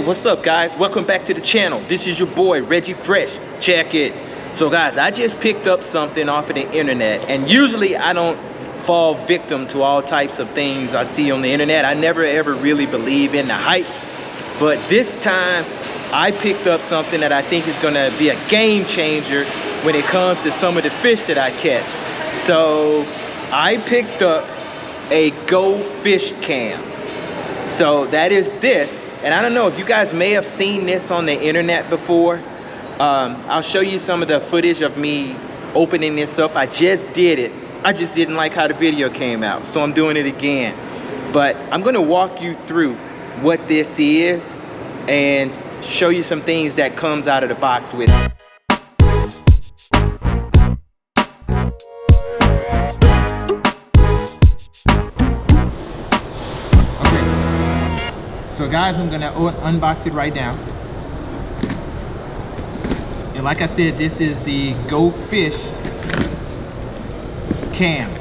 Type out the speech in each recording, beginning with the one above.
What's up, guys? Welcome back to the channel. This is your boy Reggie Fresh. Check it. So guys, I just picked up something off of the internet, and usually I don't fall victim to all types of things I see on the internet. I never ever really believe in the hype, but this time I picked up something that I think is gonna be a game changer when it comes to some of the fish that I catch. So I picked up a Go Fish Cam. So that is this, and I don't know if you guys may have seen this on the internet before. I'll show you some of the footage of me opening this up. I just did it. I just didn't like how the video came out, so I'm doing it again. But I'm gonna walk you through what this is and show you some things that comes out of the box with it. So guys, I'm gonna unbox it right now. And like I said, this is the Go Fish Cam.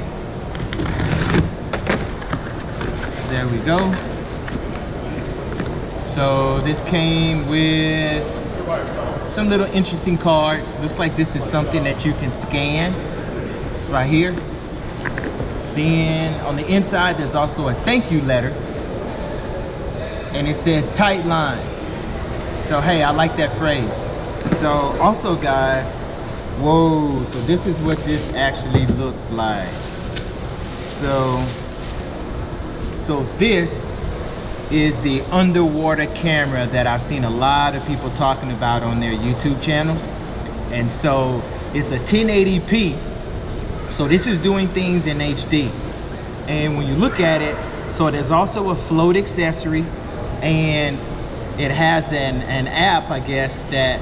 There we go. So this came with some little interesting cards. Looks like this is something that you can scan right here. Then on the inside, there's also a thank you letter. And it says tight lines. So hey, I like that phrase. So also guys, whoa, so this is what this actually looks like. So this is the underwater camera that I've seen a lot of people talking about on their YouTube channels. And so it's a 1080p. So this is doing things in HD. And when you look at it, so there's also a float accessory, and it has an app, I guess, that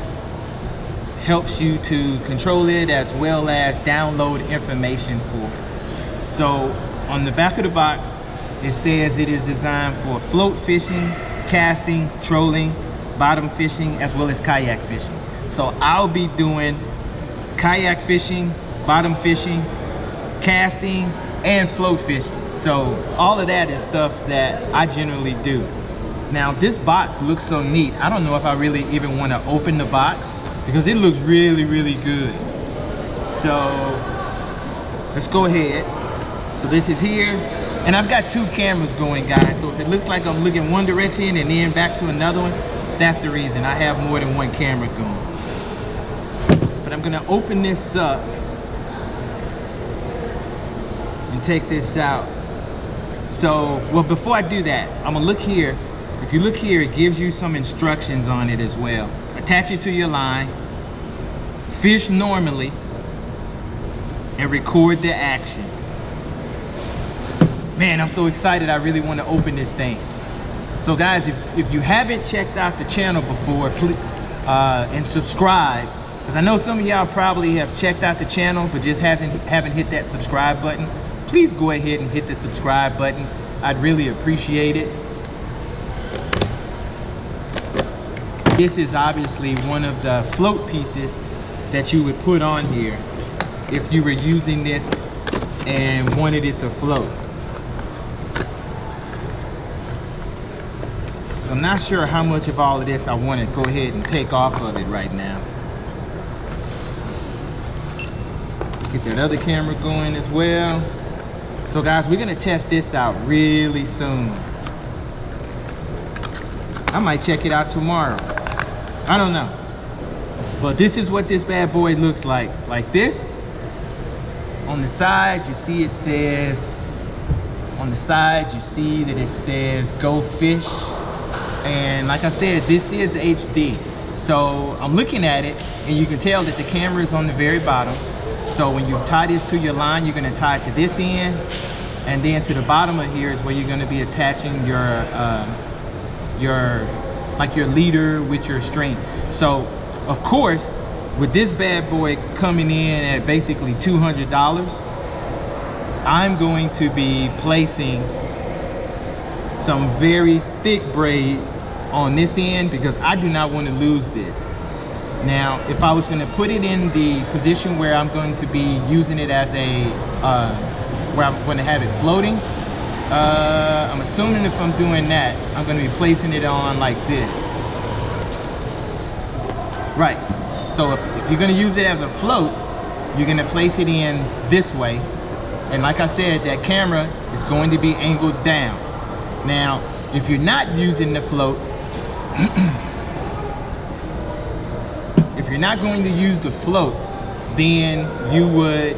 helps you to control it as well as download information for it. So on the back of the box, it says it is designed for float fishing, casting, trolling, bottom fishing, as well as kayak fishing. So I'll be doing kayak fishing, bottom fishing, casting, and float fishing. So all of that is stuff that I generally do. Now this box looks so neat. I don't know if I really even want to open the box because it looks really, really good. So let's go ahead. So this is here, and I've got two cameras going, guys. So if it looks like I'm looking one direction and then back to another one, that's the reason. I have more than one camera going. But I'm gonna open this up and take this out. So, well, before I do that, I'm gonna look here. If you look here, it gives you some instructions on it as well. Attach it to your line, fish normally, and record the action. Man, I'm so excited. I really want to open this thing. So guys, if you haven't checked out the channel before, please, and subscribe, because I know some of y'all probably have checked out the channel but just haven't hit that subscribe button. Please go ahead and hit the subscribe button. I'd really appreciate it. This is obviously one of the float pieces that you would put on here if you were using this and wanted it to float. So I'm not sure how much of all of this I want to go ahead and take off of it right now. Get that other camera going as well. So guys, we're gonna test this out really soon. I might check it out tomorrow. I don't know. But this is what this bad boy looks like. Like this. On the side, you see it says, on the side, you see that it says Go Fish. And like I said, this is HD. So I'm looking at it, and you can tell that the camera is on the very bottom. So when you tie this to your line, you're gonna tie it to this end, and then to the bottom of here is where you're gonna be attaching your leader with your string. So of course, with this bad boy coming in at basically $200, I'm going to be placing some very thick braid on this end because I do not want to lose this. Now, if I was going to put it in the position where I'm going to be using it as a, where I'm going to have it floating, I'm assuming if I'm doing that, I'm going to be placing it on like this. Right. So if you're gonna use it as a float, you're gonna place it in this way. And like I said, that camera is going to be angled down. Now, if you're not using the float, if you're not going to use the float, then you would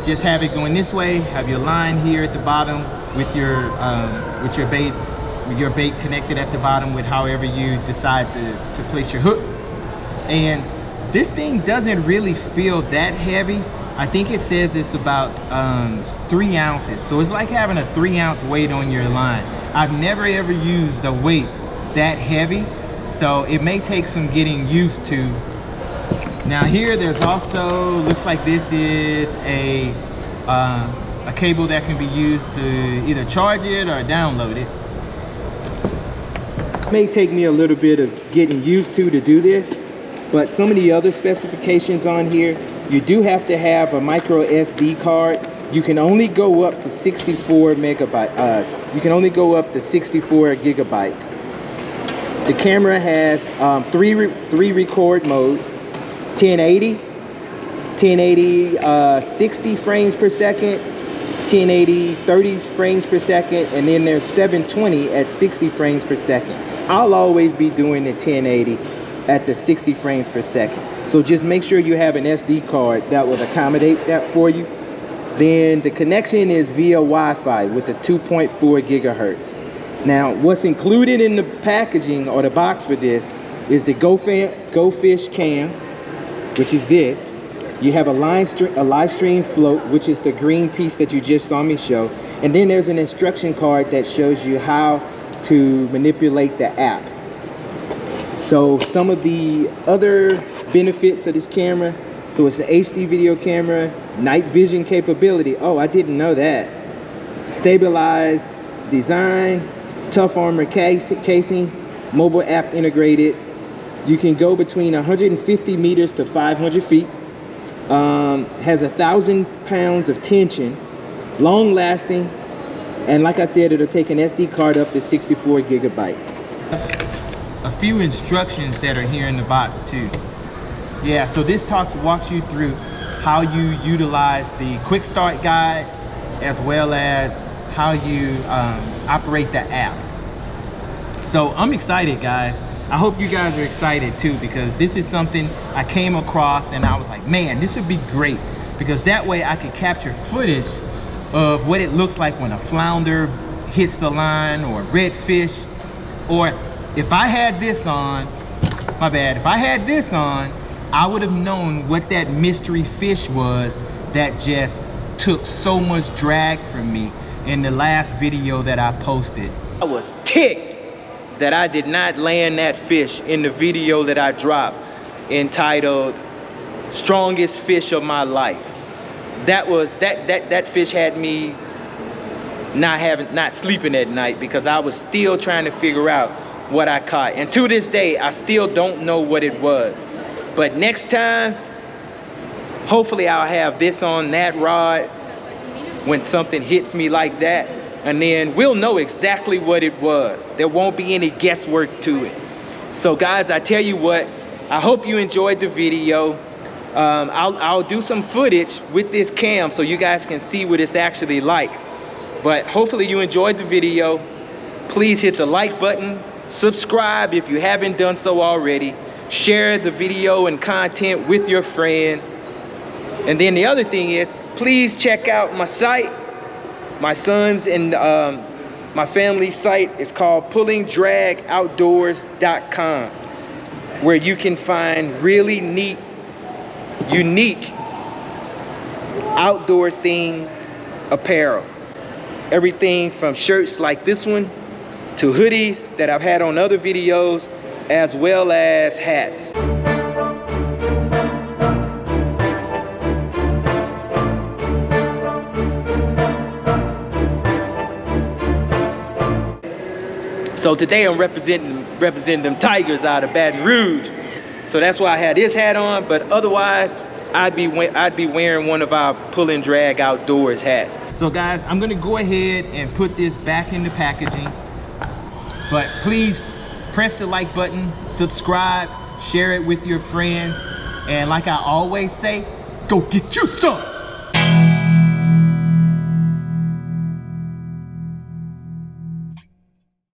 just have it going this way, have your line here at the bottom with your bait connected at the bottom with however you decide to place your hook. And this thing doesn't really feel that heavy. I think it says it's about 3 ounces. So it's like having a 3-ounce weight on your line. I've never ever used a weight that heavy, so it may take some getting used to. Now here, there's also, looks like this is a cable that can be used to either charge it or download it. It may take me a little bit of getting used to do this, but some of the other specifications on here, you do have to have a micro SD card. You can only go up to 64 megabytes. You can only go up to 64 gigabytes. The camera has three record modes: 1080, 60 frames per second, 1080 30 frames per second, and then there's 720 at 60 frames per second. I'll always be doing the 1080 at the 60 frames per second. So just make sure you have an SD card that will accommodate that for you. Then the connection is via Wi-Fi with the 2.4 gigahertz. Now, what's included in the packaging or the box for this is the Go Fish cam, which is this. You have a live stream float, which is the green piece that you just saw me show. And then there's an instruction card that shows you how to manipulate the app. So some of the other benefits of this camera, so it's an HD video camera, night vision capability. Oh, I didn't know that. Stabilized design, tough armor casing, mobile app integrated. You can go between 150 meters to 500 feet. Has 1,000 pounds of tension, long lasting, and like I said, it'll take an SD card up to 64 gigabytes. A few instructions that are here in the box too. Yeah, so this walks you through how you utilize the quick start guide, as well as how you operate the app. So I'm excited, guys. I hope you guys are excited too, because this is something I came across and I was like, man, this would be great, because that way I could capture footage of what it looks like when a flounder hits the line, or redfish. Or if I had this on, my bad, if I had this on, I would have known what that mystery fish was that just took so much drag from me in the last video that I posted. I was ticked that I did not land that fish in the video that I dropped entitled Strongest Fish of My Life. That fish had me not sleeping at night, because I was still trying to figure out what I caught. And to this day, I still don't know what it was. But next time, hopefully I'll have this on that rod when something hits me like that, and then we'll know exactly what it was. There won't be any guesswork to it. So guys, I tell you what, I hope you enjoyed the video. I'll do some footage with this cam so you guys can see what it's actually like. But hopefully you enjoyed the video. Please hit the like button, subscribe if you haven't done so already, share the video and content with your friends. And then the other thing is, please check out my site. My son's and my family's site is called pullingdragoutdoors.com, where you can find really neat, unique outdoor themed apparel. Everything from shirts like this one to hoodies that I've had on other videos, as well as hats. So today I'm representing them Tigers out of Baton Rouge. So that's why I had this hat on, but otherwise I'd be wearing one of our Pull and Drag Outdoors hats. So guys, I'm gonna go ahead and put this back in the packaging, but please press the like button, subscribe, share it with your friends, and like I always say, go get you some.